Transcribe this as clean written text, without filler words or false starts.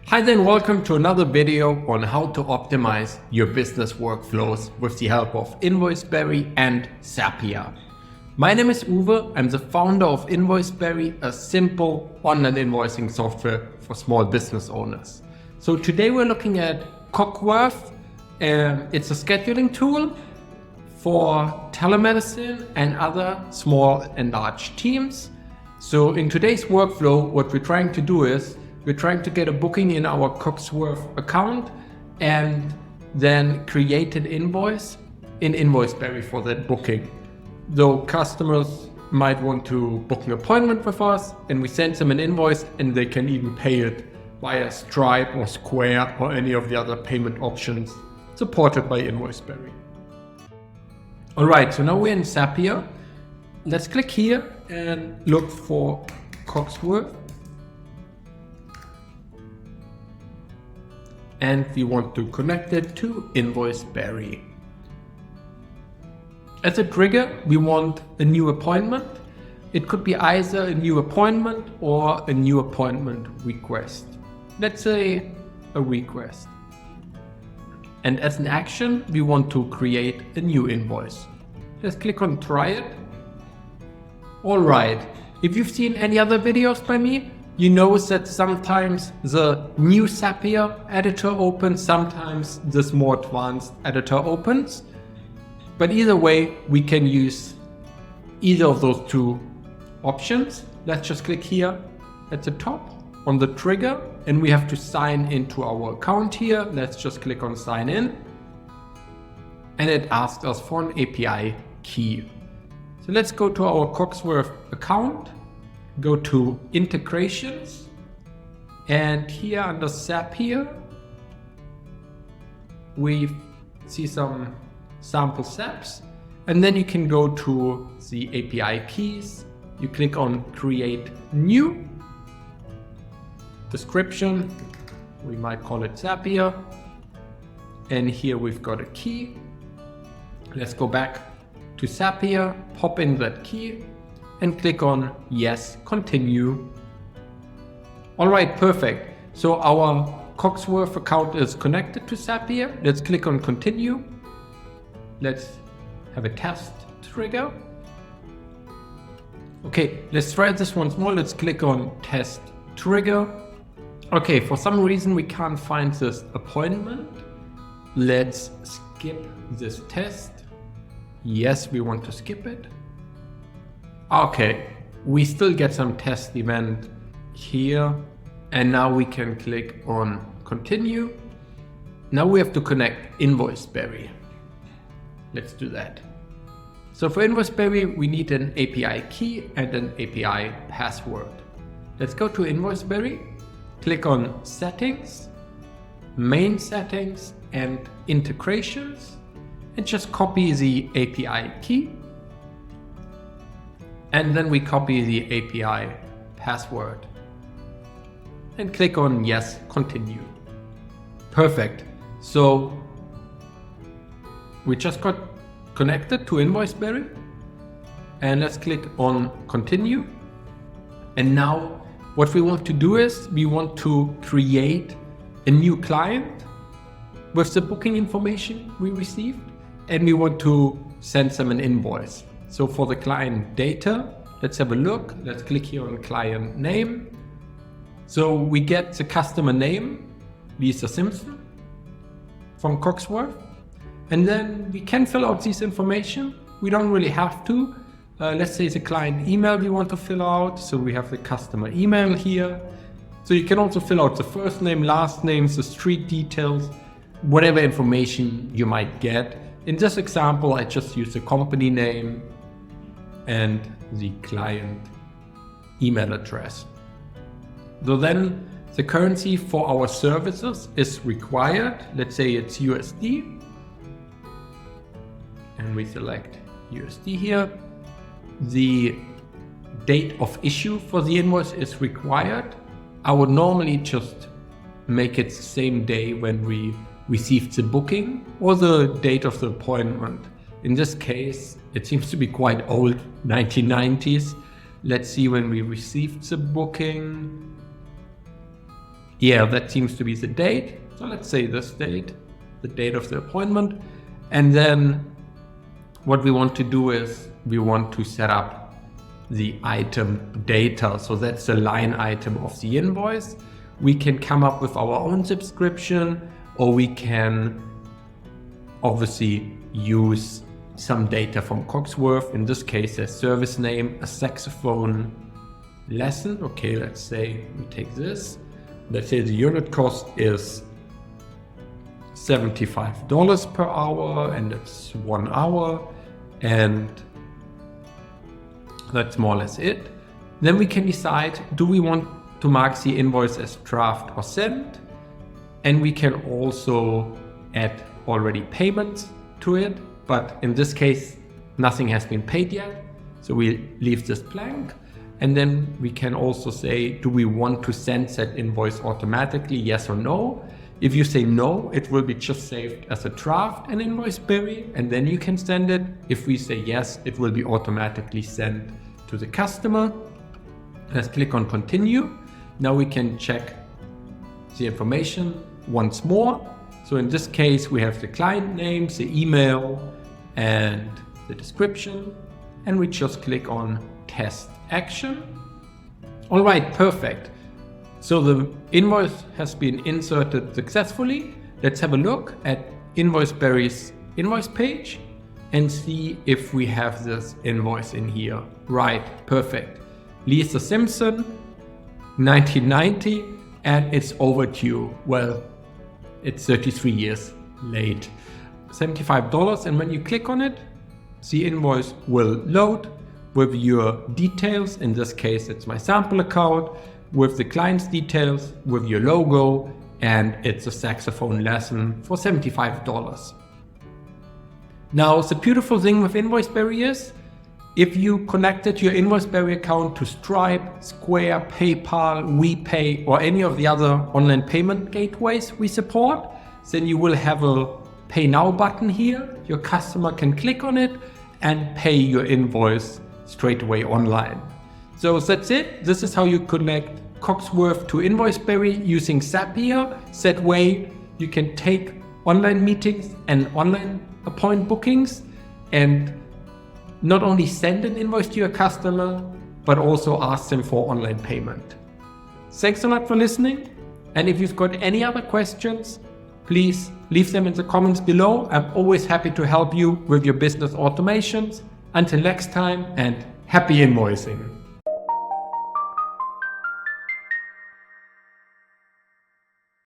Hi there and welcome to another video on how to optimize your business workflows with the help of InvoiceBerry and Zapier. My name is Uwe, I'm the founder of InvoiceBerry, a simple online invoicing software for small business owners. So today we're looking at Cogsworth. It's a scheduling tool for telemedicine and other small and large teams. So in today's workflow, what we're trying to do is we're trying to get a booking in our Cogsworth account and then create an invoice in InvoiceBerry for that booking. Though customers might want to book an appointment with us and we send them an invoice and they can even pay it via Stripe or Square or any of the other payment options supported by InvoiceBerry. Alright, so now we're in Zapier. Let's click here and look for Cogsworth. And we want to connect it to InvoiceBerry. As a trigger, we want a new appointment. It could be either a new appointment or a new appointment request. Let's say a request. And as an action, we want to create a new invoice. Let's click on try it. All right, if you've seen any other videos by me, you know that sometimes the new Zapier editor opens, sometimes this more advanced editor opens. But either way, we can use either of those two options. Let's just click here at the top on the trigger and we have to sign into our account here. Let's just click on sign in. And it asks us for an API key. So let's go to our Cogsworth account. Go to integrations and here under Zapier we see some sample steps and then you can go to the API keys. You click on create new, description, we might call it Zapier, and here we've got a key. Let's go back to Zapier, pop in that key and click on yes, continue. All right, perfect. So our Cogsworth account is connected to Zapier. Let's click on continue. Let's have a test trigger. Okay, let's try this once more. Let's click on test trigger. Okay, for some reason we can't find this appointment. Let's skip this test. Yes, we want to skip it. Okay, we still get some test event here and now we can click on continue. Now we have to connect InvoiceBerry. Let's do that. So for InvoiceBerry we need an API key and an API password. Let's go to InvoiceBerry, click on settings, main settings and integrations and just copy the API key. And then we copy the API password and click on yes, continue. Perfect. So we just got connected to InvoiceBerry and let's click on continue. And now what we want to do is we want to create a new client with the booking information we received and we want to send them an invoice. So for the client data, let's have a look. Let's click here on client name. So we get the customer name, Lisa Simpson from Cogsworth. And then we can fill out this information. We don't really have to. Let's say the client email we want to fill out. So we have the customer email here. So you can also fill out the first name, last names, the street details, whatever information you might get. In this example, I just use the company name and the client email address. So then the currency for our services is required. Let's say it's USD. And we select USD here. The date of issue for the invoice is required. I would normally just make it the same day when we received the booking or the date of the appointment. In this case, it seems to be quite old, 1990s. Let's see when we received the booking. Yeah, that seems to be the date. So let's say this date, the date of the appointment. And then what we want to do is we want to set up the item data. So that's the line item of the invoice. We can come up with our own subscription, or we can obviously use some data from Cogsworth. In this case, a service name, a saxophone lesson. Okay, let's say we take this. Let's say the unit cost is $75 per hour, and it's 1 hour, and that's more or less it. Then we can decide, do we want to mark the invoice as draft or sent? And we can also add already payments to it, but in this case, nothing has been paid yet. So we leave this blank. And then we can also say, do we want to send that invoice automatically, yes or no? If you say no, it will be just saved as a draft in InvoiceBerry, and then you can send it. If we say yes, it will be automatically sent to the customer. Let's click on continue. Now we can check the information once more. So in this case, we have the client names, the email, and the description, and we just click on test action. All right, perfect. So the invoice has been inserted successfully. Let's have a look at InvoiceBerry's invoice page and see if we have this invoice in here. Right, perfect. Lisa Simpson, 1990, and it's overdue. Well, it's 33 years late. $75, and when you click on it, the invoice will load with your details. In this case, it's my sample account, with the client's details, with your logo, and it's a saxophone lesson for $75. Now, the beautiful thing with InvoiceBerry is, if you connected your InvoiceBerry account to Stripe, Square, PayPal, WePay, or any of the other online payment gateways we support, then you will have a Pay Now button here. Your customer can click on it and pay your invoice straight away online. So that's it. This is how you connect Cogsworth to InvoiceBerry using Zapier. That way you can take online meetings and online appointment bookings and not only send an invoice to your customer, but also ask them for online payment. Thanks a lot for listening. And if you've got any other questions, please leave them in the comments below. I'm always happy to help you with your business automations. Until next time, and happy invoicing.